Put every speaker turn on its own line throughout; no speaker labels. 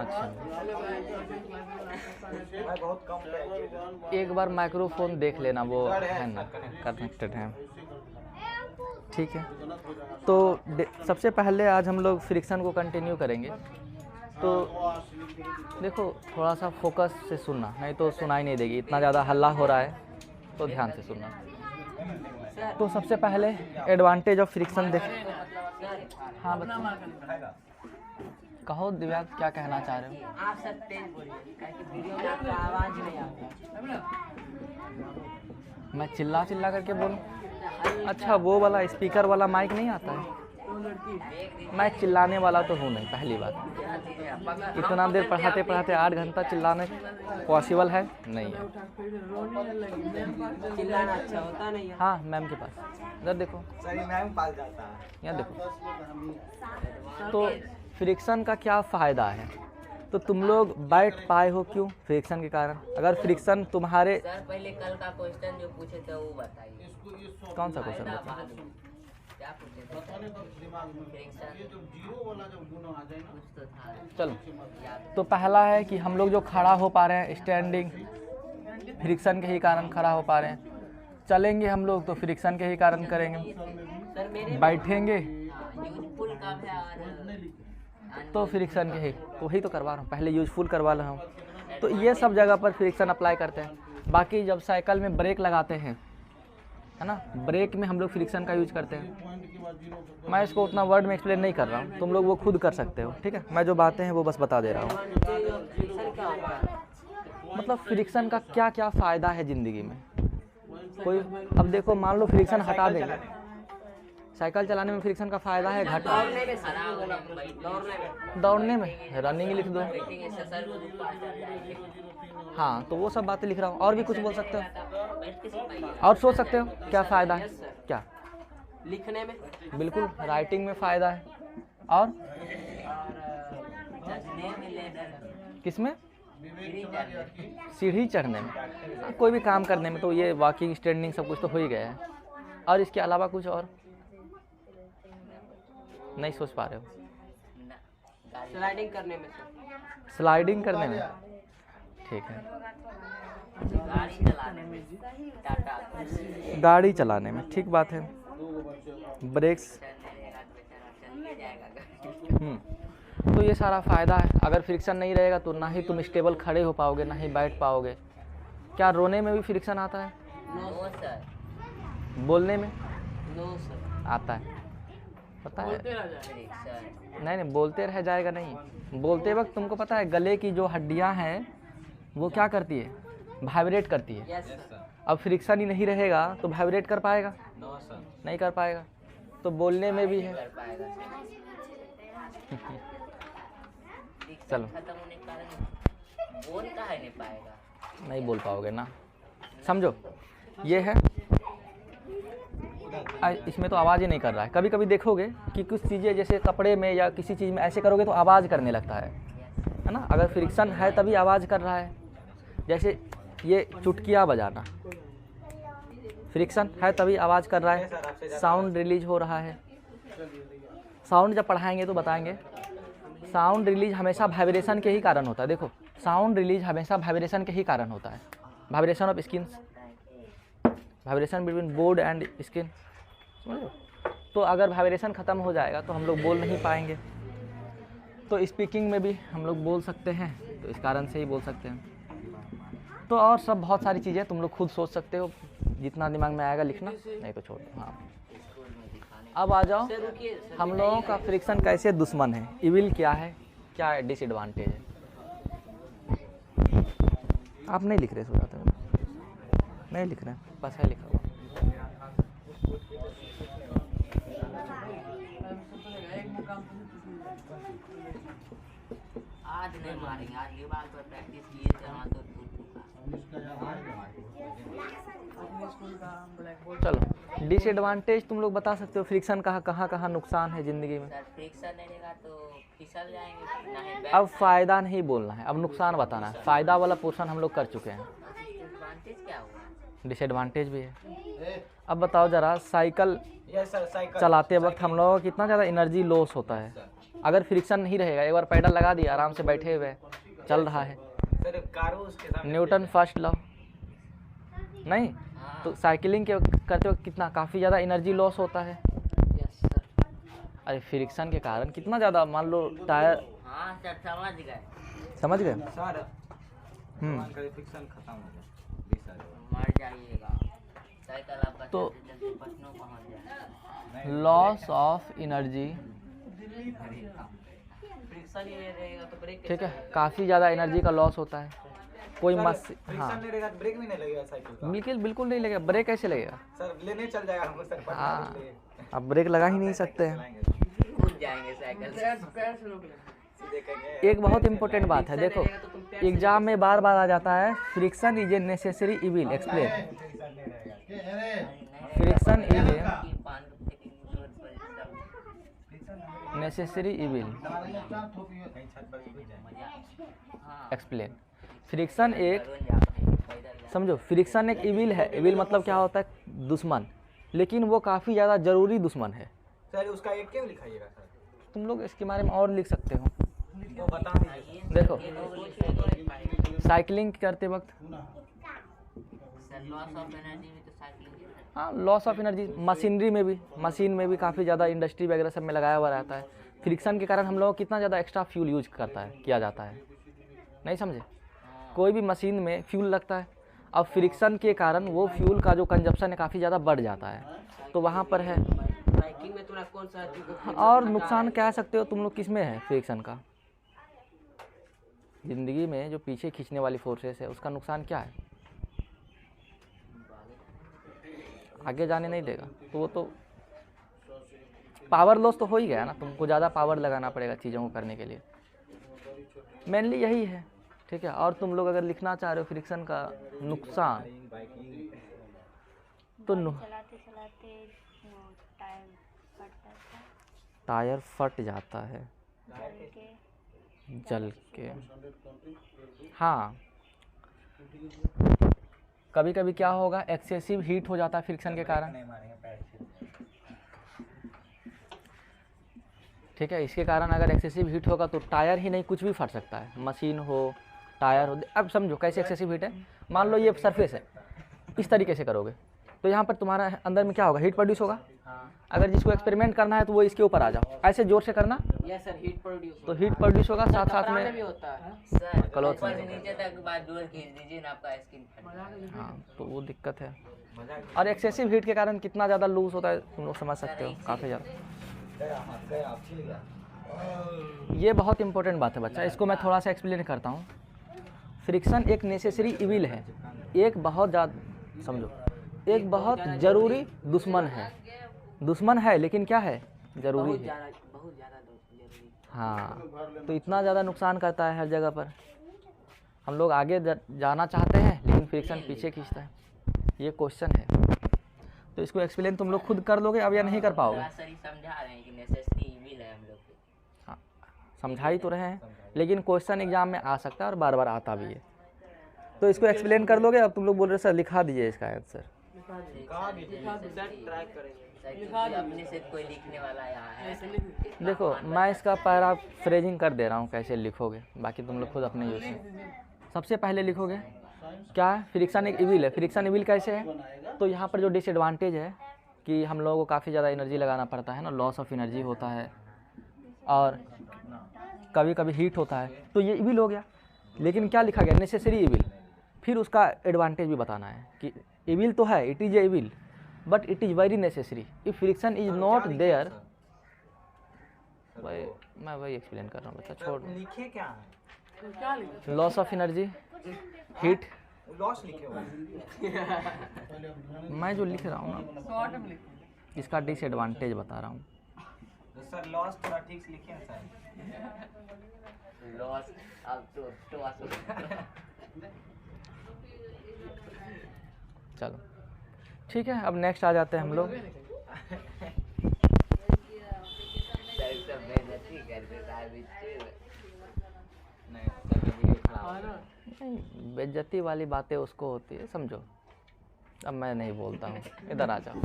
अच्छा,
मैं बहुत कम
एक बार माइक्रोफोन देख लेना, वो है ना कनेक्टेड है। ठीक है, तो सबसे पहले आज हम लोग फ्रिक्शन को कंटिन्यू करेंगे। तो देखो थोड़ा सा फोकस से सुनना, नहीं तो सुनाई नहीं देगी, इतना ज़्यादा हल्ला हो रहा है, तो ध्यान से सुनना। तो सबसे पहले एडवांटेज ऑफ फ्रिक्शन देख। हाँ बच्चा, कहो दिव्या, क्या कहना चाह रहे हो?
आप सब तेज बोलिए, क्योंकि वीडियो में आपका आवाज़ नहीं आता।
मैं चिल्ला चिल्ला करके बोलूं? अच्छा, वो वाला स्पीकर वाला माइक नहीं आता है? मैं चिल्लाने वाला तो हूँ नहीं, पहली बात। इतना देर पढ़ाते पढ़ाते 8 घंटा चिल्लाने पॉसिबल है नहीं है।
चिल्लाना अच्छा होता नहीं है।
हाँ, मैम के पास इधर देखो,
सही मैम पाल जाता है।
यहाँ देखो। तो फ्रिक्शन का क्या फ़ायदा है? तो तुम लोग बैठ पाए हो क्यों? फ्रिक्शन के कारण। अगर फ्रिक्शन तुम्हारे,
सर पहले कल का क्वेश्चन जो पूछे थे वो बताइए।
कौन सा क्वेश्चन बता?
क्या पूछे थे? कुछ तो था।
चलो, तो पहला है कि हम लोग जो खड़ा हो पा रहे हैं, स्टैंडिंग, फ्रिक्शन के ही कारण खड़ा हो पा रहे हैं। चलेंगे हम लोग तो फ्रिक्शन के ही कारण करेंगे।
सर मेरे
बैठेंगे
यूजफुल का भी
तो फ्रिक्शन के ही, तो वही तो करवा रहा हूँ, पहले यूजफुल करवा रहा हूँ। तो ये सब जगह पर फ्रिक्शन अप्लाई करते हैं। बाकी जब साइकिल में ब्रेक लगाते हैं, है ना, ब्रेक में हम लोग फ्रिक्शन का यूज करते हैं। मैं इसको उतना वर्ड में एक्सप्लेन नहीं कर रहा हूँ, तुम लोग वो खुद कर सकते हो। ठीक है, मैं जो बातें हैं वो बस बता दे रहा हूँ। मतलब फ्रिक्शन का क्या क्या फ़ायदा है ज़िंदगी में। कोई, अब देखो मान लो फ्रिक्शन हटा देंगे, साइकिल चलाने में फ्रिक्शन का फ़ायदा है घाटा। दौड़ने में रनिंग लिख दो। हाँ, तो वो सब बातें लिख रहा हूँ। और भी कुछ बोल सकते हो, और सोच सकते हो क्या फ़ायदा है। क्या?
लिखने में,
बिल्कुल, राइटिंग में फ़ायदा है। और किसमें? सीढ़ी चढ़ने में। कोई भी काम करने में, तो ये वॉकिंग, स्टैंडिंग सब कुछ तो हो ही गया है। और इसके अलावा कुछ और नहीं सोच पा रहे हो?
स्लाइडिंग करने में,
स्लाइडिंग करने में, ठीक है।
गाड़ी चलाने में, टाटा
गाड़ी चलाने में, ठीक बात है। ब्रेक्स, तो ये सारा फ़ायदा है। अगर फ्रिक्शन नहीं रहेगा तो ना ही तुम स्टेबल खड़े हो पाओगे, ना ही बैठ पाओगे। क्या रोने में भी फ्रिक्शन आता है?
No sir.
बोलने में
नो सर।
आता है, पता है?
फ्रिक्शन
नहीं, बोलते रह जाएगा नहीं। बोलते वक्त तुमको पता है गले की जो हड्डियां हैं वो क्या करती है? वाइब्रेट करती है।
Yes sir.
अब फ्रिक्शन ही नहीं रहेगा तो वाइब्रेट कर पाएगा?
No sir.
नहीं कर पाएगा। तो बोलने में भी है।
कर पाएगा
चलो,
खत्म होने के कारण बोल का है नहीं पाएगा।
नहीं बोल पाओगे ना, समझो। ये है, इसमें तो आवाज़ ही नहीं कर रहा है। कभी कभी देखोगे कि कुछ चीज़ें जैसे कपड़े में या किसी चीज़ में ऐसे करोगे तो आवाज़ करने लगता है ना। अगर फ्रिक्शन है तभी आवाज़ कर रहा है। जैसे ये चुटकिया बजाना, फ्रिक्शन है तभी आवाज़ कर रहा है, साउंड रिलीज हो रहा है। साउंड जब पढ़ाएंगे तो बताएंगे, साउंड रिलीज हमेशा वाइब्रेशन के ही कारण होता है। देखो, साउंड रिलीज हमेशा वाइब्रेशन के ही कारण होता है। Vibration of skin, vibration between board and skin, समझो। तो अगर वाइब्रेशन ख़त्म हो जाएगा तो हम लोग बोल नहीं पाएंगे। तो स्पीकिंग में भी हम लोग बोल सकते हैं, तो इस कारण से ही बोल सकते हैं। तो और सब बहुत सारी चीज़ें तुम लोग खुद सोच सकते हो, जितना दिमाग में आएगा लिखना, नहीं तो छोड़ दो। हाँ, अब आ जाओ, हम लोगों का फ्रिक्शन कैसे दुश्मन है, इविल क्या है, क्या डिसएडवांटेज है। आप नहीं लिख रहे, सो जाते हो, नहीं लिख रहे, बस है लिखा हुआ।
आज नहीं मारेंगे, आज ये बात पर प्रैक्टिस किए थे वहाँ तो
चलो, डिसएडवांटेज तुम लोग बता सकते हो। फ्रिक्शन का कहाँ नुकसान है ज़िंदगी में?
सर फ्रिक्शन नहीं रहेगा तो फिसल जाएंगे, ना ही
अब फ़ायदा नहीं बोलना है, अब नुकसान बताना है। फ़ायदा वाला पोर्शन हम लोग कर चुके हैं,
एडवांटेज क्या हुआ?
डिसएडवांटेज भी है। अब बताओ ज़रा, साइकिल
साइकिल
चलाते वक्त हम लोगों को कितना ज़्यादा एनर्जी लॉस होता है अगर फ्रिक्शन नहीं रहेगा, एक बार पैडल लगा दिया, आराम से बैठे हुए चल रहा है।
सर कारो उसके सामने
न्यूटन फर्स्ट लॉ नहीं, तो साइकिलिंग के करते वक्त कितना काफ़ी ज़्यादा एनर्जी लॉस होता है।
Yes sir.
अरे फ्रिक्शन के कारण कितना ज़्यादा, मान लो टायर,
हाँ सर समझ गए।
समझ गए।
सर भगवान करे फ्रिक्शन खत्म हो जाए 20 साल बाद।
मर जाइएगा। साइकिल आपका
तो
जल्दी जल्दी पटना पहुंच जाए।
लॉस ऑफ एनर्जी,
फ्रिक्शन ही नहीं रहेगा तो ब्रेक
ठीक है, काफ़ी ज़्यादा एनर्जी का लॉस होता है। कोई
सर,
मस
फ्रिक्शन
हाँ
नहीं रहेगा तो ब्रेक भी नहीं लगेगा साइकिल का।
बिल्कुल बिल्कुल नहीं लगेगा, ब्रेक कैसे लगेगा।
सर लेने चल जाएगा हमको सर पटना
हाँ,
के लिए।
अब ब्रेक लगा ही नहीं सकते हैं।
चलाएंगे।
कूद जाएंगे साइकिल से।
सीधे कहेंगे
एक बहुत इंपॉर्टेंट बात है, देखो एग्जाम में बार बार आ जाता है, friction is a necessary evil, explain.
Friction नहीं रहेगा।
फ्रिक्शन इज ए
पान
नेसेसरी इविल,
कहीं छत पर भी जाए।
हाँ
एक्सप्लेन। फ्रिक्शन एक, समझो फ्रिक्शन एक इविल है। इविल मतलब क्या होता है, दुश्मन, लेकिन वो काफ़ी ज़्यादा ज़रूरी दुश्मन है।
सर उसका एक क्यों लिखाइएगा सर?
तुम लोग इसके बारे में और लिख सकते हो।
तो बता दीजिए।
देखो साइकिलिंग करते वक्त,
सर लॉस ऑफ एनर्जी में तो साइकिलिंग
हाँ लॉस ऑफ एनर्जी, मशीनरी में भी, मशीन में भी काफ़ी ज़्यादा, इंडस्ट्री वगैरह सब में लगाया हुआ रहता है। फ्रिक्शन के कारण हम लोग कितना ज़्यादा एक्स्ट्रा फ्यूल यूज करता है, किया जाता है, नहीं समझे। कोई भी मशीन में फ्यूल लगता है, अब फ्रिक्शन के कारण वो फ्यूल का जो कंजप्शन है काफ़ी ज़्यादा बढ़ जाता है, तो वहाँ पर है।
बाइकिंग में थोड़ा कौन सा
और नुकसान कह सकते हो तुम लोग किस में है फ्रिक्शन का, ज़िंदगी में जो पीछे खींचने वाली फोर्सेस है उसका नुकसान क्या है, आगे जाने नहीं देगा। तो वो तो पावर लॉस तो हो ही गया ना, तुमको ज़्यादा पावर लगाना पड़ेगा चीज़ों को करने के लिए, मेनली यही है, ठीक है। और तुम लोग अगर लिखना चाह रहे हो फ्रिक्शन का नुकसान, तो
चलाते चलाते वो टायर फट जाता है,
टायर फट जाता है
जल के
जल के। हाँ, कभी कभी क्या होगा, एक्सेसिव हीट हो जाता है फ्रिक्शन के कारण,
नहीं मारेंगे पैर से।
ठीक है। इसके कारण अगर एक्सेसिव हीट होगा तो टायर ही नहीं कुछ भी फट सकता है, मशीन हो, टायर हो। अब समझो कैसे एक्सेसिव हीट है, मान लो ये सरफेस है, इस तरीके से करोगे तो यहाँ पर तुम्हारा अंदर में क्या होगा, हीट प्रोड्यूस होगा। अगर जिसको एक्सपेरिमेंट करना है तो वो इसके ऊपर आ जाओ, ऐसे जोर से करना
यस सर हीट प्रोड्यूस
तो हीट प्रोड्यूस होगा, साथ साथ
भी
में
होता है सर।
क्लॉथ
ऊपर
में
से नीचे तक बात जोर खींच दीजिए ना आपका स्किन फट जाएगा।
हाँ, तो वो दिक्कत है। और एक्सेसिव हीट के कारण कितना ज़्यादा लूज होता है तुम लोग समझ सकते हो, काफ़ी ज़्यादा। ये बहुत इंपॉर्टेंट बात है बच्चा, इसको मैं थोड़ा सा एक्सप्लेन करता हूँ। फ्रिक्शन एक नेसेसरी इविल है, एक बहुत ज़्यादा, समझो एक बहुत ज़रूरी दुश्मन है। दुश्मन है लेकिन क्या है, ज़रूरी है।
बहुत ज़्यादा जरूरी।
हाँ, तो इतना ज़्यादा नुकसान करता है हर जगह पर। हम लोग आगे जाना चाहते हैं लेकिन फ्रिक्शन पीछे खींचता है, ये क्वेश्चन है। तो इसको एक्सप्लेन तुम लोग खुद कर लोगे अब या नहीं कर पाओगे।
सर ही समझा रहे हैं कि नेसेसरी इविल है हम लोग को।
हाँ, समझा ही तो रहे हैं, लेकिन क्वेश्चन एग्जाम में आ सकता है और बार बार आता भी है। तो इसको एक्सप्लेन कर लोगे। अब तुम लोग बोल रहे सर लिखा दीजिए इसका आंसर।
अपने से कोई लिखने वाला यहाँ है।
देखो मैं इसका पैरा फ्रेजिंग कर दे रहा हूँ कैसे लिखोगे, बाकी तुम लोग खुद अपने यूज से। सबसे पहले लिखोगे क्या है, फ्रिक्शन एक इविल है। फ्रिक्शन इविल कैसे है, तो यहाँ पर जो डिसएडवांटेज है कि हम लोगों को काफ़ी ज़्यादा एनर्जी लगाना पड़ता है ना, लॉस ऑफ एनर्जी होता है और कभी कभी हीट होता है, तो ये इविल हो गया। लेकिन क्या लिखा गया, नेसेसरी इविल। फिर उसका एडवांटेज भी बताना है कि इविल तो है, it is a evil but it is very necessary. If friction is not there, मैं वही एक्सप्लेन कर रहा हूँ बच्चा, छोड़।
लिखे क्या है?
Loss of energy, heat,
loss लिखे हो।
मैं जो लिख रहा हूँ ना इसका डिसएडवांटेज बता रहा हूँ।
तो सर लॉस थोड़ा ठीक से लिखे ना सर।
लॉस अब तो
चलो ठीक है, अब नेक्स्ट आ जाते हैं हम लोग। नहीं, बेइज्जती वाली बातें उसको होती है, समझो। अब मैं नहीं बोलता हूँ, इधर आ जाओ।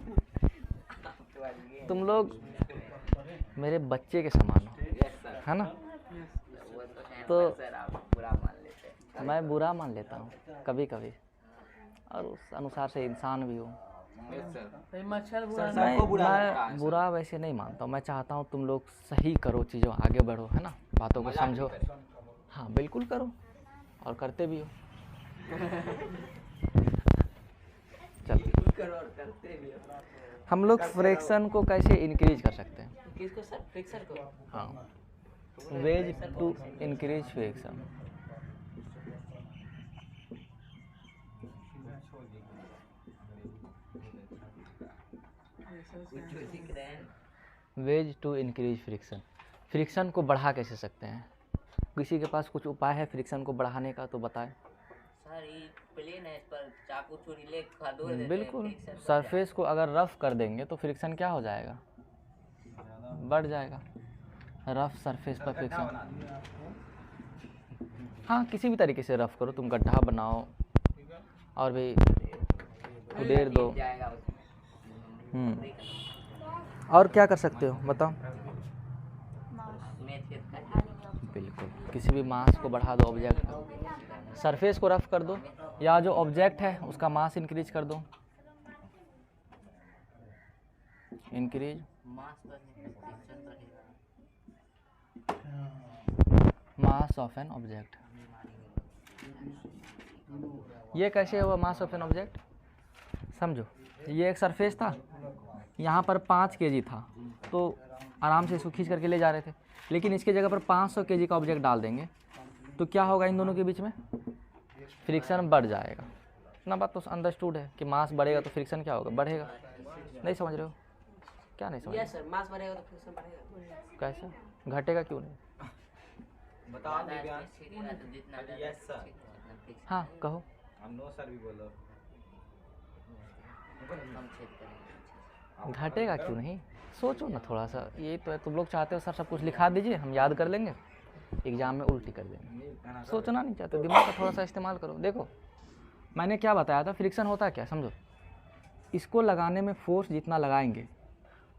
तुम लोग मेरे बच्चे के समान हो, है ना।
वो तो है
तो
सर, आप बुरा मान लेते हैं।
मैं बुरा मान लेता हूँ कभी कभी, और उस अनुसार से इंसान भी हूँ।
Yes sir.
मच्छर
सर
मैं
सबको बुरा लगता है
मैं
सर।
बुरा वैसे नहीं मानता हूँ। मैं चाहता हूँ तुम लोग सही करो, चीज़ों आगे बढ़ो, है ना, बातों को
मजाक
समझो।
नहीं करें।
हाँ बिल्कुल करो, और करते भी हो। चलो,
करो और करते भी हो।
हम लोग फ्रैक्शन को कैसे इंक्रीज कर सकते हैं?
किसको सर? फ्रिक्शन को?
हाँ, वेज टू इंक्रीज फ्रैक्शन।
कुछ दिख रहे हैं।
Ways to increase friction. Friction को बढ़ा कैसे सकते हैं? किसी के पास कुछ उपाय है फ्रिक्शन को बढ़ाने का तो बताएं।
सर ये प्लेन है, इस पर चाकू छुरी ले खदोड़ देते हैं,
बिल्कुल,
फ्रिक्शन बढ़
सरफेस को अगर रफ कर देंगे तो फ्रिक्शन क्या हो जाएगा? बढ़ जाएगा। रफ सरफेस पर
गड्ढा
फ्रिक्शन,
बना दिया।
हाँ किसी भी तरीके से रफ करो, तुम गड्ढा बनाओ और भी
जाएगा।
उधेर दो।
जाएगा उसमें।
और क्या कर सकते हो बताओ?
मैथ के
बिल्कुल, किसी भी मास को बढ़ा दो, ऑब्जेक्ट का सरफेस को रफ कर दो, या जो ऑब्जेक्ट है उसका मास इंक्रीज कर दो। इंक्रीज
मास बढ़ने पे फ्रिक्शन बढ़ेगा।
Mass of an object. ये कैसे हुआ मास ऑफ एन ऑब्जेक्ट? समझो, ये एक सरफेस था, यहाँ पर 5 kg था, तो आराम से इसको खींच करके ले जा रहे थे, लेकिन इसके जगह पर 500 kg का ऑब्जेक्ट डाल देंगे तो क्या होगा? इन दोनों के बीच में फ्रिक्शन बढ़ जाएगा। इतना बात तो अंडरस्टूड है कि मास बढ़ेगा तो फ्रिक्शन क्या होगा? बढ़ेगा। नहीं समझ रहे हो? क्या नहीं समझ रहे?
यस सर, मास बढ़ेगा तो फ्रिक्शन बढ़ेगा।
कैसे घटेगा? क्यों नहीं?
बताओ दिव्यांश।
सीढ़ी तो जितना
यस
ज़्यादा
सर।
उतना फ्रिक्शन
हाँ कहो।
हम नो सर भी बोलो।
कम छेद करेंगे।
घटेगा क्यों नहीं? सोचो ना थोड़ा सा। ये तो है, तुम लोग चाहते हो सर सब कुछ लिखा दीजिए, हम याद कर लेंगे, एग्जाम में उल्टी कर देंगे। सोचना नहीं चाहते, दिमाग का थोड़ा सा इस्तेमाल करो। देखो मैंने क्या बताया था, फ्रिक्शन होता क्या समझो। इसको लगाने में फोर्स जितना लगाएंगे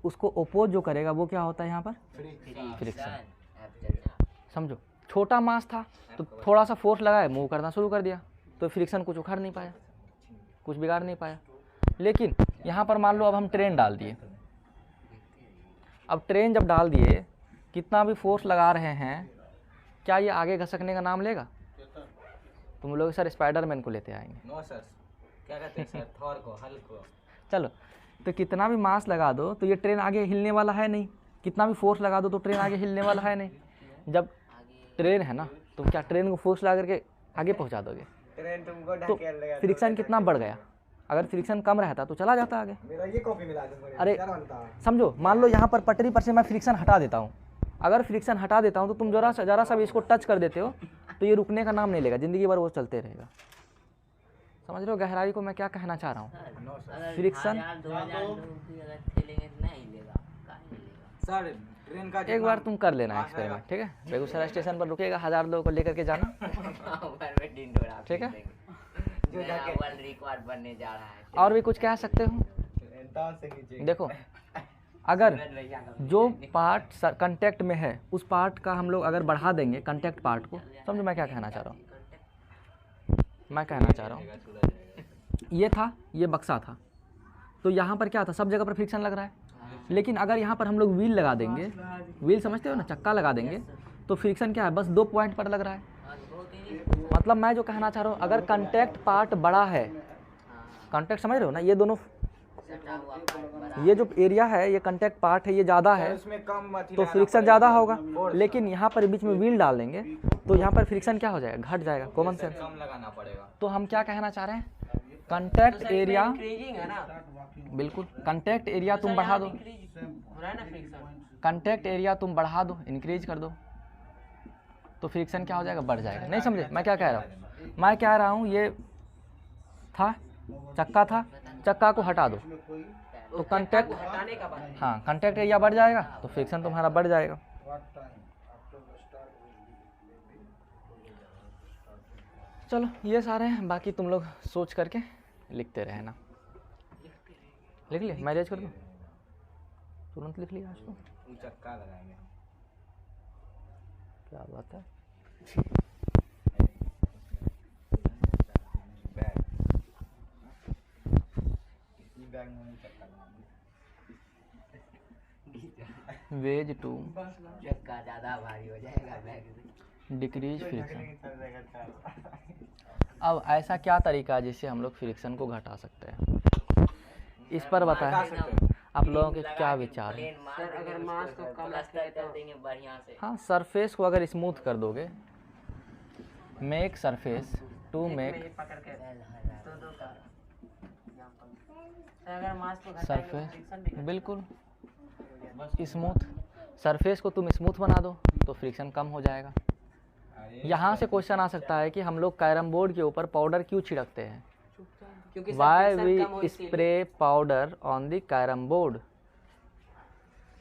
उसको ओपोज जो करेगा वो क्या होता है यहाँ पर? फ्रिक्शन। समझो, छोटा मास था तो थोड़ा सा फोर्स लगाए, मूव करना शुरू कर दिया, तो फ्रिक्शन कुछ उखाड़ नहीं पाया, कुछ बिगाड़ नहीं पाया। लेकिन यहाँ पर मान लो अब हम ट्रेन डाल दिए। अब ट्रेन जब डाल दिए, कितना भी फोर्स लगा रहे हैं, क्या ये आगे घसकने का नाम लेगा? तुम लोग सर स्पाइडरमैन को लेते आएंगे।
No sir. क्या कहते हैं सर? थॉर को, हल्क को।
चलो, तो कितना भी मास लगा दो तो ये ट्रेन आगे हिलने वाला है नहीं। कितना भी फोर्स लगा दो तो ट्रेन आगे हिलने वाला है नहीं। जब ट्रेन है ना, तो क्या ट्रेन को फोर्स लगा करके आगे पहुंचा दोगे?
ट्रेन तुमको
तो
ढकेल देगा।
फ्रिक्शन कितना बढ़ गया? अगर फ्रिक्शन कम रहता तो चला जाता आगे।
मेरा ये कॉपी मिला दो।
अरे समझो, मान लो यहाँ पर पटरी पर से मैं फ्रिक्शन हटा देता हूँ। अगर फ्रिक्शन हटा देता हूँ तो तुम जरा सा भी इसको टच कर देते हो तो ये रुकने का नाम नहीं लेगा, ज़िंदगी भर वो चलते रहेगा। समझ रहे हो गहराई को मैं क्या कहना चाह रहा हूँ? फ्रिक्शन
2000 लोग भी अगर खेलेंगे तो नहीं हिलेगा, काहे हिलेगा?
सर ट्रेन का
एक बार तुम कर लेना एक्सपेरिमेंट, ठीक है? बेगूसराय स्टेशन पर रुकेगा, 1000 लोगों को लेकर के जाना,
ऊपर में ढिंढोरा
ठीक है?
जो वर्ल्ड रिकॉर्ड बनने जा रहा है।
और भी कुछ कह सकते हो? देखो, अगर जो पार्ट कंटेक्ट में है उस पार्ट का हम लोग अगर बढ़ा देंगे, कंटेक्ट पार्ट को, समझो मैं क्या कहना चाह रहा हूँ। मैं कहना चाह रहा हूँ, ये था, ये बक्सा था, तो यहाँ पर क्या था? सब जगह पर फ्रिक्शन लग रहा है। लेकिन अगर यहाँ पर हम लोग व्हील लगा देंगे, व्हील समझते हो ना, चक्का लगा देंगे, तो फ्रिक्शन क्या है? बस 2 पॉइंट पर लग रहा है। मतलब मैं जो कहना चाह रहा हूँ, अगर कंटेक्ट पार्ट बड़ा है, कंटेक्ट समझ रहे हो ना, ये दोनों, ये जो एरिया है, ये कंटेक्ट पार्ट है, ये ज़्यादा है
उसमें कम
तो फ्रिक्शन ज़्यादा होगा। लेकिन यहाँ पर बीच में व्हील डाल देंगे तो यहाँ पर फ्रिक्शन क्या हो जाएगा? घट जाएगा। Common sense.
कम लगाना पड़ेगा।
तो हम क्या कहना चाह रहे हैं? कंटेक्ट एरिया,
इंक्रीजिंग है ना?
बिल्कुल, कंटेक्ट एरिया तुम बढ़ा दो,
हो रहा है ना फ्रिक्शन?
कंटेक्ट एरिया तुम बढ़ा दो, इंक्रीज कर दो, तो फ्रिक्शन क्या हो जाएगा? बढ़ जाएगा। नहीं समझे मैं क्या कह रहा हूँ? मैं कह रहा हूँ ये था, चक्का था, चक्का को हटा दो तो कंटेक्ट,
हटाने का बात।
हाँ कंटेक्ट एरिया बढ़ जाएगा तो फ्रिक्शन तुम्हारा बढ़ जाएगा। चलो ये सारे हैं, बाकी तुम लोग सोच करके लिखते रहना। लिख लिया? मैनेज कर दूँ? तुरंत लिख लिया आज तो।
चक्का लगाएंगे।
क्या बात है।
बैग इसी बैग में नहीं चक्का
वेज टू
चक्का ज्यादा भारी हो जाएगा बैग में।
Decrease friction. अब ऐसा क्या तरीका है जिससे हम लोग फ्रिक्शन को घटा सकते हैं, इस पर बताएं आप लोगों के क्या विचार हैं।
सर अगर मास को कम प्लास्टर कर देंगे बढ़िया से।
हाँ, सरफेस को अगर स्मूथ कर दोगे, मेक सरफेस टू मेक
पकड़ के दो का सर अगर मास को घटाएंगे तो फ्रिक्शन भी
सरफेस बिल्कुल स्मूथ, सरफेस को तुम स्मूथ बना दो तो फ्रिक्शन कम हो जाएगा। यहाँ से क्वेश्चन आ सकता है कि हम लोग कैरम बोर्ड के ऊपर पाउडर क्यों छिड़कते हैं,
क्योंकि
why we spray powder on the carrom board.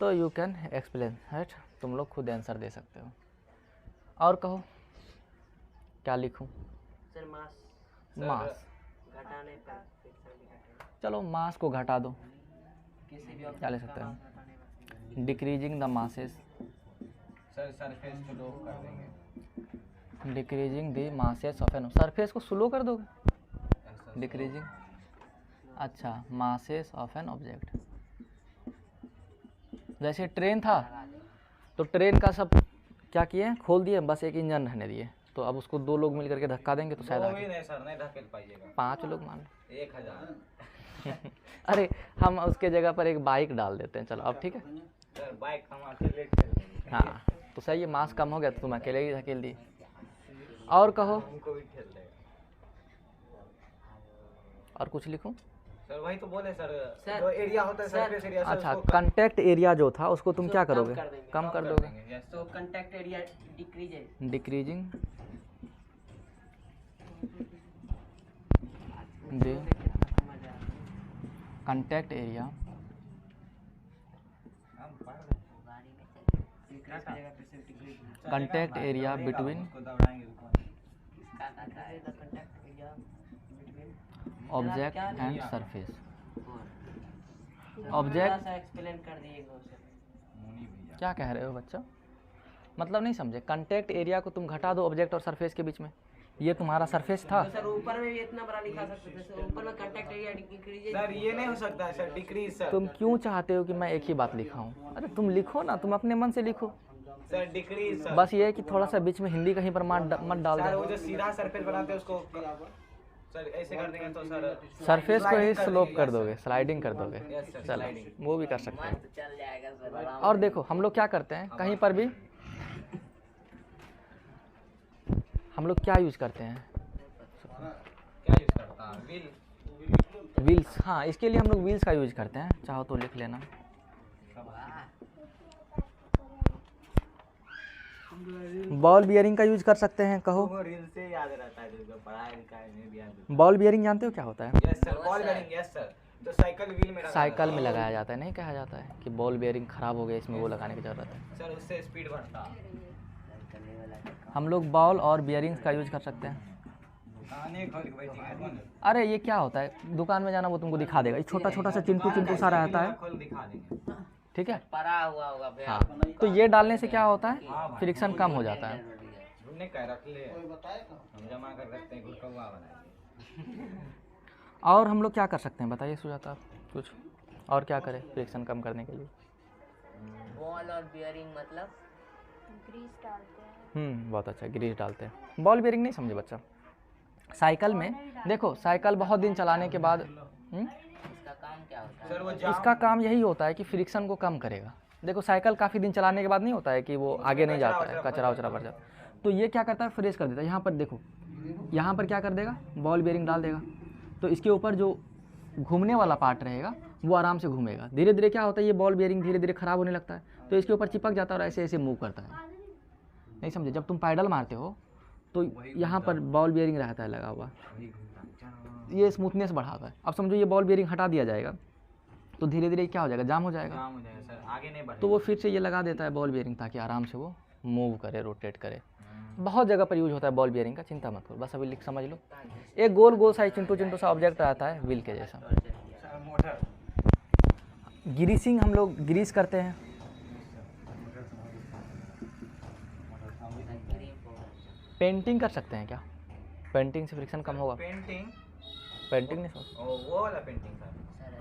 तो यू कैन एक्सप्लेन राइट, तुम लोग खुद आंसर दे सकते हो। और कहो क्या लिखूं।
सर मास
मास,
घटाने पर फ्रिक्शन भी घटेगा।
चलो मास को घटा दो,
किसी भी
क्या ले सकते हैं, decreasing the masses,
sir surface को लो कर देंगे।
Decreasing the masses of an, surface को स्लो कर दोगे, डिक्रीजिंग, अच्छा मासेस ऑफ एन ऑब्जेक्ट। जैसे ट्रेन था तो ट्रेन का सब क्या किए, खोल दिए, बस एक इंजन रहने दिए, तो अब उसको 2 लोग मिल करके धक्का देंगे तो शायद
वो
आगे।
भी नहीं सर, नहीं ढकेल पाइएगा।
5 लोग मान लो।
1000
अरे हम उसके जगह पर एक बाइक डाल देते हैं, चलो अब ठीक है।
सर बाइक हम अकेले खेल लेंगे।
हाँ तो सही है, मास कम हो गया तो तुम अकेले ही धकेल दिए। और कहो,
हमको भी खेल लेगा।
और कुछ लिखूं।
सर वही तो बोले सर,
सर,
जो एरिया होता है
सर,
सरफेस एरिया से
अच्छा,
उसको
कंटेक्ट एरिया जो था उसको तुम
उसको
क्या
कम
करोगे,
कर देंगे,
कम कर
कर
दोगे,
देंगे। यस
तो कांटेक्ट एरिया डिक्रीज है।
डिक्रीजिंग द कंटेक्ट एरिया
हम पढ़ रहे हैं।
कंटेक्ट एरिया बिटवीन
उसको दौड़ाएंगे रुको।
Object and surface.
Object
object
explain कर दिएगा उसे।
मुनी भैया
क्या कह रहे हो बच्चा, मतलब नहीं समझे। कंटेक्ट एरिया को तुम घटा दो ऑब्जेक्ट और सरफेस के बीच में, ये तुम्हारा सरफेस था।
तो सर ऊपर में भी इतना बड़ा लिखा सकते थे सर, ऊपर में कांटेक्ट एरिया डिक्रीज
सर ये नहीं हो सकता है सर, डिक्रीज सर।
तुम क्यों चाहते हो कि मैं एक ही बात लिखाऊं, अरे तुम लिखो ना, तुम अपने मन से लिखो।
Sir decrease sir.
बस ये है कि थोड़ा सा बीच में हिंदी कहीं पर मत डाल
सर
दो।
वो जो सीधा सरफेस बनाते हैं उसको सर ऐसे कर देंगे तो सर
सरफेस को ही
sliding कर
स्लोप
देंगे,
कर
yes,
दोगे, स्लाइडिंग कर दोगे,
Yes, sir,
चलो
sliding।
वो भी कर सकते हैं।
चल जाएगा सर आराम
और देखो हम लोग क्या करते हैं, कहीं पर भी हम लोग क्या यूज करते हैं,
क्या यूज करता है व्हील।
व्हील्स। हाँ इसके लिए हम लोग व्हील्स का यूज करते हैं, चाहो तो लिख लेना। बॉल बियरिंग का यूज कर सकते हैं, कहो।
वो रील से याद रहता है, जो पढ़ाई लिखाई में भी याद।
बॉल बियरिंग जानते हो क्या होता है,
yes sir, ball bearing, yes sir. तो साइकिल व्हील में
साइकिल में लगाया जाता है, नहीं कहा जाता है कि बॉल बियरिंग खराब हो गया इसमें वो लगाने की जरूरत है।
सर उससे स्पीड बढ़ता है।
हम लोग बॉल और बियरिंग्स का यूज कर सकते हैं।
दुकानें खोल के बैठेंगे।
अरे ये क्या होता है, दुकान में जाना वो तुमको दिखा देगा, ये छोटा छोटा सा चिंटू चिंटू सा रहता है,
खोल दिखा देंगे।
ठीक है।
पड़ा हुआ होगा भैया।
हाँ तो ये डालने से क्या होता है, फ्रिक्शन कम हो जाता है।
ढूंढने का रख ले, हम जमा कर रखते हैं, गुड़कौआ बनाएंगे।
और हम लोग क्या कर सकते हैं बताइए सुजाता आप कुछ, और क्या करें फ्रिक्शन कम करने के लिए।
बॉल और बियरिंग मतलब
ग्रीस डालते हैं।
बहुत अच्छा, ग्रीस डालते हैं। बॉल बियरिंग नहीं समझे बच्चा, साइकिल में देखो, साइकिल बहुत दिन चलाने के बाद
इसका काम क्या होता है?
सर वो
इसका काम यही होता है कि फ्रिक्शन को कम करेगा। देखो साइकिल काफ़ी दिन चलाने के बाद नहीं होता है कि वो आगे नहीं जाता है, कचरा वचरा भर जाता है, तो ये क्या करता है, फ्रेश कर देता है। यहाँ पर देखो, यहाँ पर क्या कर देगा, बॉल बेयरिंग डाल देगा, तो इसके ऊपर जो घूमने वाला पार्ट रहेगा वो आराम से घूमेगा। धीरे धीरे क्या होता है, ये बॉल बेयरिंग धीरे धीरे ख़राब होने लगता है, तो इसके ऊपर चिपक जाता है और ऐसे ऐसे मूव करता है। नहीं समझे, जब तुम पैडल मारते हो तो यहाँ पर बॉल बेयरिंग रहता है लगा हुआ, ये स्मूथनेस बढ़ाता है। अब समझो ये बॉल बेयरिंग हटा दिया जाएगा तो धीरे धीरे क्या हो जाएगा, जाम हो जाएगा,
काम हो जाएगा सर, आगे नहीं बढ़ेगा।
तो वो फिर से ये लगा देता है बॉल बेयरिंग, ताकि आराम से वो मूव करे, रोटेट करे। बहुत जगह पर यूज होता है बॉल बेयरिंग का, चिंता मत करो, बस अभी लिख समझ लो। एक गोल गोल सा चिंटू चिंटू सा ऑब्जेक्ट रहता है व्हील के जैसा।
सर मोटर,
ग्रीसिंग हम लोग ग्रीस करते हैं, पेंटिंग कर सकते हैं क्या? पेंटिंग से फ्रिक्शन कम होगा?
पेंटिंग,
पेंटिंग नहीं सोच
ओ वो वाला पेंटिंग सर।
सर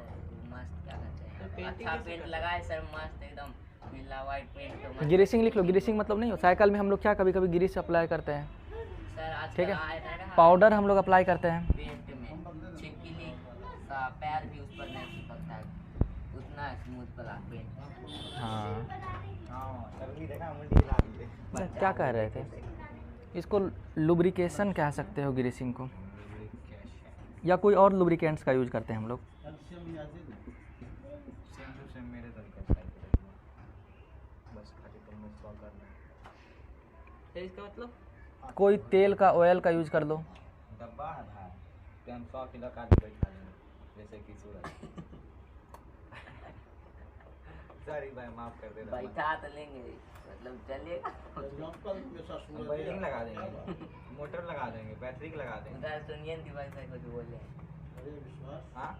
मस्त क्या कहते हैं, अच्छा पेंट लगाए सर, मस्त एकदम नीला वाइट पेंट तो मस्त।
ग्रीसिंग लिख लो। ग्रीसिंग मतलब नहीं हो, साइकिल में हम लोग क्या कभी कभी ग्रीस अप्लाई करते हैं,
सर आज
ठीक है?
आया था ना
पाउडर हम लोग अप्लाई करते हैं।
पेंट में चिपकली का पैर भी उस पर नहीं चिपकता है, उतना स्मूथ वाला पेंट।
हाँ,
हाँ सर भी देखा, मुंडी हिला दी।
क्या कह रहे थे? इसको लुब्रिकेशन कह सकते हो ग्रीसिंग को, या कोई और लुब्रिकेंट्स का यूज करते हैं हम लोग।
सेम टू सेम मेरे तरीके से बस खाली तुम इंस्टॉल करना है।
फिर इसका मतलब
कोई तेल का, ऑयल का यूज कर लो।
डब्बा है भाई, तो हम 100 किलो का भी बैठा लेंगे, जैसे कि सूरज। सॉरी भाई, माफ कर देना।
बैठा तो लेंगे, मतलब चलेगा।
हम वेल्डिंग लगा देंगे, मोटर लगा देंगे, बैटरी लगा देंगे।
उधर सुनिए दिवाली से कुछ बोले।
हाँ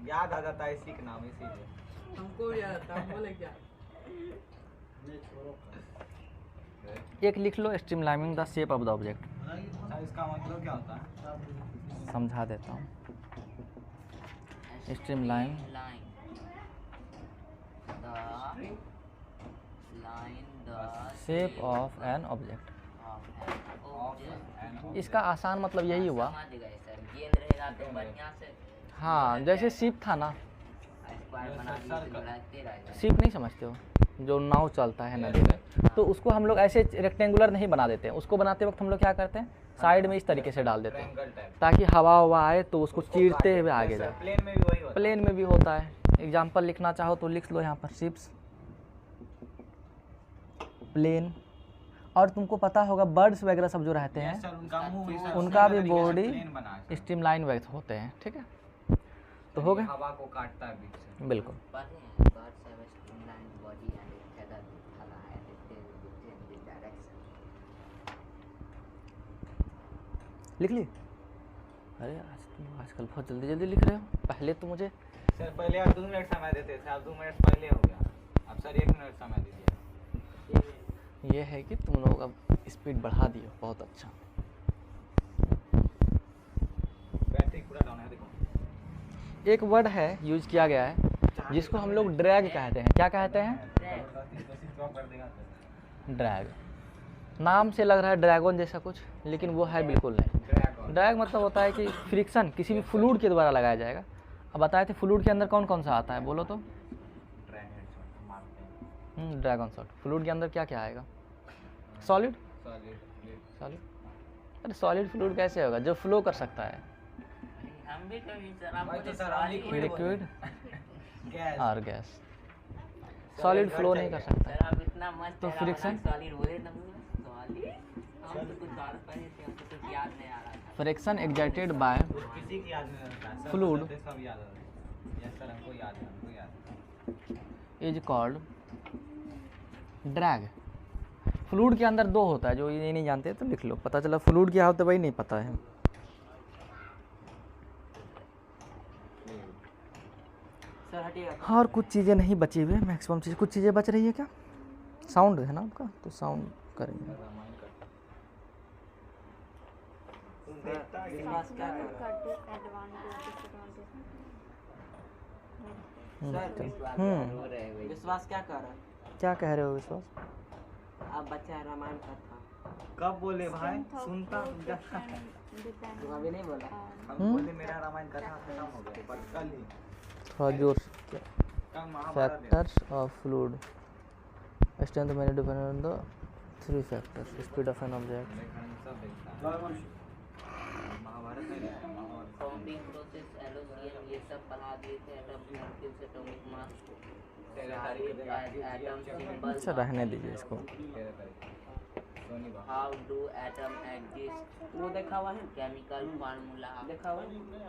याद आ जाता है इसी का नाम, इसीलिए।
हमको भी याद था, बोले क्या?
एक लिख लो, streamlining the shape of the object.
अच्छा, इसका मतलब क्या होता है?
समझा देता हूँ। Streamline shape of an object. इसका आसान मतलब यही हुआ।
समझ गए सर, गेंद रहेगा तो बढ़िया से
हाँ, जैसे शिप था ना,
स्क्वायर बना दिए तो लड़ते रहेगा।
शिप नहीं समझते हो, जो नाव चलता है नदी में, तो उसको हम लोग ऐसे रेक्टेंगुलर नहीं बना देते हैं। उसको बनाते वक्त हम लोग क्या करते हैं, साइड में इस तरीके से डाल देते हैं,
ट्रायंगल टाइप।
ताकि हवा हवा आए तो उसको चीरते हुए आगे जाए।
प्लेन में भी वही होता है।
प्लेन में भी होता है। एग्जाम्पल लिखना चाहो तो लिख लो यहाँ पर, शिप्स, प्लेन। और तुमको पता होगा बर्ड्स वगैरह सब जो रहते हैं,
सर उनका मुंह इस
उनका भी
तरीके से
बॉडी
प्लेन बना है सर।
स्ट्रीमलाइन वैक्स होते हैं, ठीक है? तो हो गया,
हवा को काटता है बीच से।
बिल्कुल।
पढ़े हैं, birds have a streamlined body and a feathered thala and a tail with change direction।
लिख ली? अरे आज तुम आजकल बहुत जल्दी जल्दी लिख रहे हो। पहले तो मुझे
सर पहले आप 2 मिनट समय देते थे, अब 2 मिनट पहले हो गया। अब सर 1 मिनट समय दीजिए।
ये है कि तुम लोग अब स्पीड बढ़ा दियो, बहुत अच्छा।
बैटरी पूरा डाउन है, देखो।
एक वर्ड है यूज किया गया है जिसको हम लोग ड्रैग कहते हैं। क्या कहते हैं? ड्रैग। नाम से लग रहा है ड्रैगन जैसा कुछ, लेकिन वो है बिल्कुल नहीं। ड्रैग मतलब होता है कि फ्रिक्शन किसी भी फ्लूइड के द्वारा लगाया जाएगा। अब बताए थे फ्लूइड के अंदर कौन कौन सा आता है, बोलो तो। Dragon shot. फ्लूइड के अंदर क्या क्या आएगा? सॉलिड। सॉलिड? अरे सॉलिड फ्लूइड कैसे होगा जो फ्लो कर सकता है?
हम भी कभी सर आप
भाई तो
मुझे
सर
सवाल ही
लिक्विड
लिक्विड
गैस।
और गैस। सॉलिड फ्लो नहीं कर सकता।
सर आप इतना मस्त
तो friction?
सॉलिड बोले ना, सॉलिड हम तो कुछ और पढ़े थे, हमको कुछ याद नहीं आ रहा था।
फ्रिक्शन एक्साइटेड बाय
किसी की याद नहीं रहता है।
Fluid.
सब याद रहता है। यस सर, हमको याद है, हमको याद है।
Is called drag. फ्लूइड के अंदर 2 होता है, जो ये नहीं जानते तो लिख लो, पता चला फ्लूइड क्या होता है वही नहीं पता है।
सर हटिएगा।
और कुछ चीज़ें नहीं बची हुई, मैक्सिमम चीज़। कुछ चीज़ें बच रही है क्या? साउंड है ना आपका, तो साउंड करेंगे।
विश्वास क्या कर रहा है? रो रहे हैं। विश्वास क्या कर रहा है?
क्या कह रहे हो विश्वास?
आप बच्चा है रामायण कथा,
कब बोले भाई? सुनता
तुम अभी नहीं बोला।
हम बोले मेरा रामायण कथा खत्म हो गया, पर कल ही,
थोड़ा जोर से।
कल महाभारत है।
फैक्टर्स ऑफ फ्लूइड स्ट्रेंथ मैंने depend on the 3 factors. Speed of an object.
सब देखता है। महाभारत है, महाभारत।
फॉर्मिंग प्रोसेस, एलोसियन, ये सब पढ़ा दिए थे। Atomic atomic mass, atom symbol.
अच्छा रहने दीजिए इसको।
हाउ डू एटम एग्जिस्ट, वो देखा हुआ है। केमिकल फार्मूला देखा हुआ है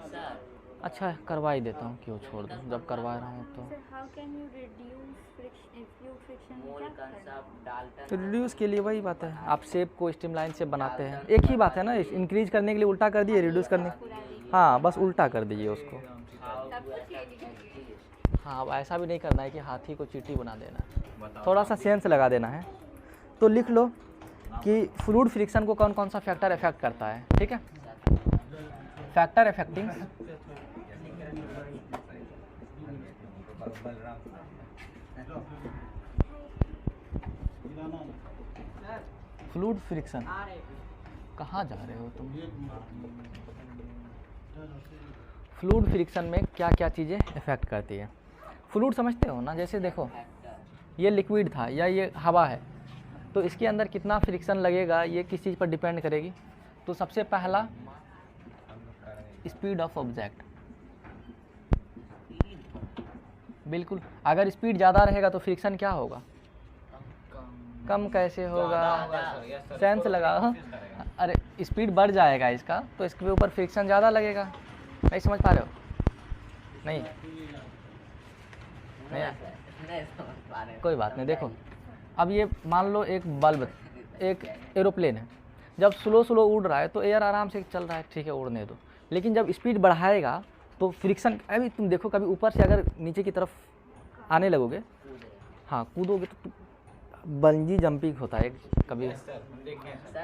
सर।
अच्छा करवा ही देता हूँ, क्यों छोड़ दूँ जब करवा रहा हूँ तो।
Sir, how can you reduce friction, fluid friction?
मोल
क्या करना?
Concept Dalton.
तो रिड्यूस के लिए वही बात है, आप शेप को स्ट्रीमलाइन से बनाते हैं। एक ही बात है ना, इंक्रीज करने के लिए उल्टा कर दिए, रिड्यूस करने, हाँ बस उल्टा कर दीजिए उसको।
हाउ डू एटम एग्जिस्ट,
हाँ अब ऐसा भी नहीं करना है कि हाथी को चींटी बना देना है, थोड़ा सा सेंस लगा देना है। तो लिख लो कि फ्लूइड फ्रिक्शन को कौन कौन सा फैक्टर इफेक्ट करता है, ठीक है। फैक्टर इफेक्टिंग फ्लूइड फ्रिक्शन, कहाँ जा रहे हो तुम? फ्लूइड फ्रिक्शन में क्या क्या चीज़ें इफेक्ट करती है? फ्लूइड समझते हो ना, जैसे देखो ये लिक्विड था या ये हवा है, तो इसके अंदर कितना फ्रिक्शन लगेगा ये किस चीज़ पर डिपेंड करेगी। तो सबसे पहला स्पीड ऑफ ऑब्जेक्ट, बिल्कुल। अगर स्पीड ज़्यादा रहेगा तो फ्रिक्शन क्या होगा? कम कैसे होगा? सेंस लगा। अरे स्पीड बढ़ जाएगा इसका, तो इसके ऊपर फ्रिक्शन ज़्यादा लगेगा। नहीं समझ पा रहे हो? नहीं
नहीं समझ पा रहे।
कोई बात नहीं। देखो अब ये मान लो एक बल्ब, एक एरोप्लेन है, जब स्लो स्लो उड़ रहा है तो एयर आराम से चल रहा है, ठीक है, उड़ने दो। लेकिन जब स्पीड बढ़ाएगा तो फ्रिक्शन, अभी तुम देखो कभी ऊपर से अगर नीचे की तरफ आने लगोगे, हाँ कूदोगे तो बंजी जंपिंग होता है कभी,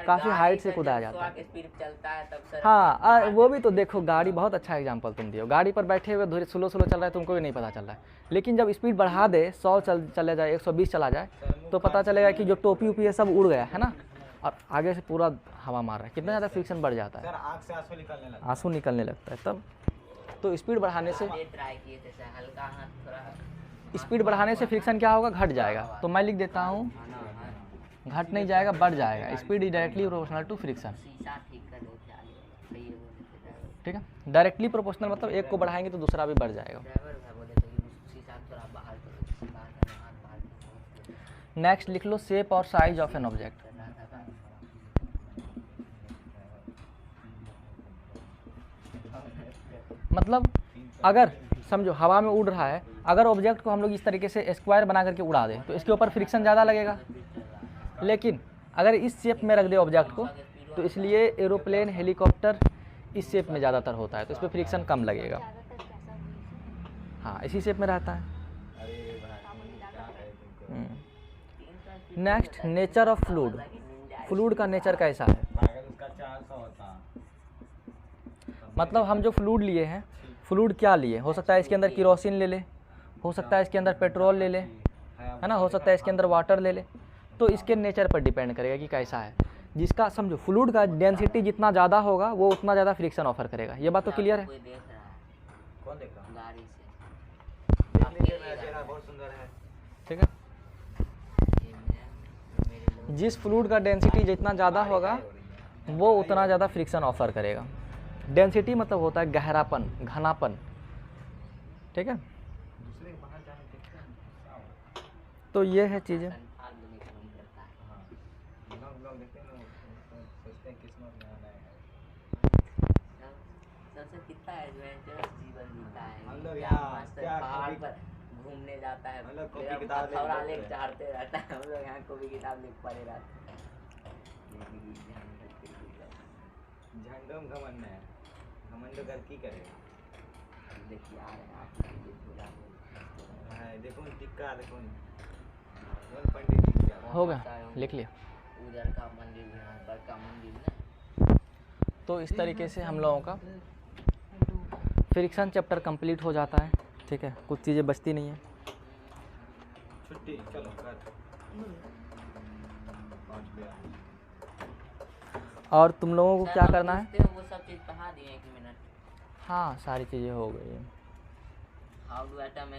काफ़ी हाइट से कूदा जाता है।
स्पीड चलता है तब सर।
हाँ वो भी तो देखो, गाड़ी, बहुत अच्छा एग्जांपल तुम दिए हो। गाड़ी पर बैठे हुए धीरे स्लो स्लो चल रहा है, तुमको भी नहीं पता चल रहा है। लेकिन जब स्पीड बढ़ा दे, 100 चले जाए, 120 चला जाए, तो पता चलेगा कि जो टोपी उपी है सब उड़ गया है ना, और आगे से पूरा हवा मार रहा है, कितना ज़्यादा फ्रिक्शन बढ़ जाता है, आंसू निकलने लगता है तब। तो स्पीड बढ़ाने से,
ट्राई किए थे सर, हल्का हाथ थोड़ा
स्पीड बढ़ाने से फ्रिक्शन क्या होगा? घट जाएगा। तो मैं लिख देता हूँ, घट नहीं जाएगा, बढ़ जाएगा। Speed is directly proportional to friction,
शीशा ठीक कर दो क्या सही है बोले थे
ठीक है। डायरेक्टली प्रोपोर्शनल मतलब एक को बढ़ाएंगे तो दूसरा भी बढ़ जाएगा।
ड्राइवर भाई बोले थे कि शीशा थोड़ा बाहर करो, बाहर
नेक्स्ट लिख लो शेप और साइज ऑफ एन ऑब्जेक्ट। मतलब अगर समझो हवा में उड़ रहा है, अगर ऑब्जेक्ट को हम लोग इस तरीके से स्क्वायर बना करके उड़ा दें तो इसके ऊपर फ्रिक्शन ज़्यादा लगेगा। लेकिन अगर इस शेप में रख दे ऑब्जेक्ट को, तो इसलिए एरोप्लेन, हेलीकॉप्टर इस शेप में ज़्यादातर होता है, तो इस पर फ्रिक्शन कम लगेगा। हाँ इसी शेप में रहता है। Next nature of fluid. Fluid का नेचर कैसा है? मतलब हम जो फ्लूइड लिए हैं, फ्लूइड क्या लिए? हो सकता है इसके अंदर केरोसिन ले ले, हो सकता है इसके अंदर पेट्रोल ले ले, है ना, हो सकता है इसके अंदर वाटर ले ले। तो इसके नेचर पर डिपेंड करेगा कि कैसा है। जिसका समझो फ्लूइड का डेंसिटी जितना ज़्यादा होगा वो उतना ज़्यादा फ्रिक्शन ऑफर करेगा। ये बात तो क्लियर है?
कोई देख रहा है
कौन देख रहा
गाड़ी से
है? चेहरा बहुत सुंदर है।
ठीक है। जिस फ्लूइड का डेंसिटी जितना ज़्यादा होगा वो उतना ज़्यादा फ्रिक्शन ऑफर करेगा। डेंसिटी मतलब होता है गहरापन, घनापन, ठीक है। तो ये है चीज़ें।
सबसे कितना एडवेंचरस जीवन जीता है,
हम लोग
क्या
यहाँ
मस्त
क्या
पहाड़
कॉपी-
पर घूमने जाता है,
हम लोग कॉपी
फिर
किताब लेके
हथौड़ा
पढ़ते
लेके
हैं।
चढ़ते रहता है। हम लोग यहाँ कॉपी किताब लेके पढ़े रहते हैं।
झंडम घमंड है, घमंड कर की करेगा।
देखिए आ रहे हैं आप ये पूरा
हाँ, देखो न टिक्का, देखो न। कौन पंडित जी क्या?
हो गया, लिख लिया।
उधर का मंदिर भी यहाँ पर का मंदिर ना।
तो इस तरीके से हम लोगों का फ्रिक्शन चैप्टर कंप्लीट हो जाता है, ठीक है। कुछ चीज़ें बचती नहीं है।
छुट्टी चलो घर पहुँच गया।
और तुम लोगों को
सर,
क्या
आप
करना है?
पूछते हो वो सब चीज़ पढ़ा दिए 1 मिनट।
हाँ सारी चीज़ें हो गई हैं।
How do atom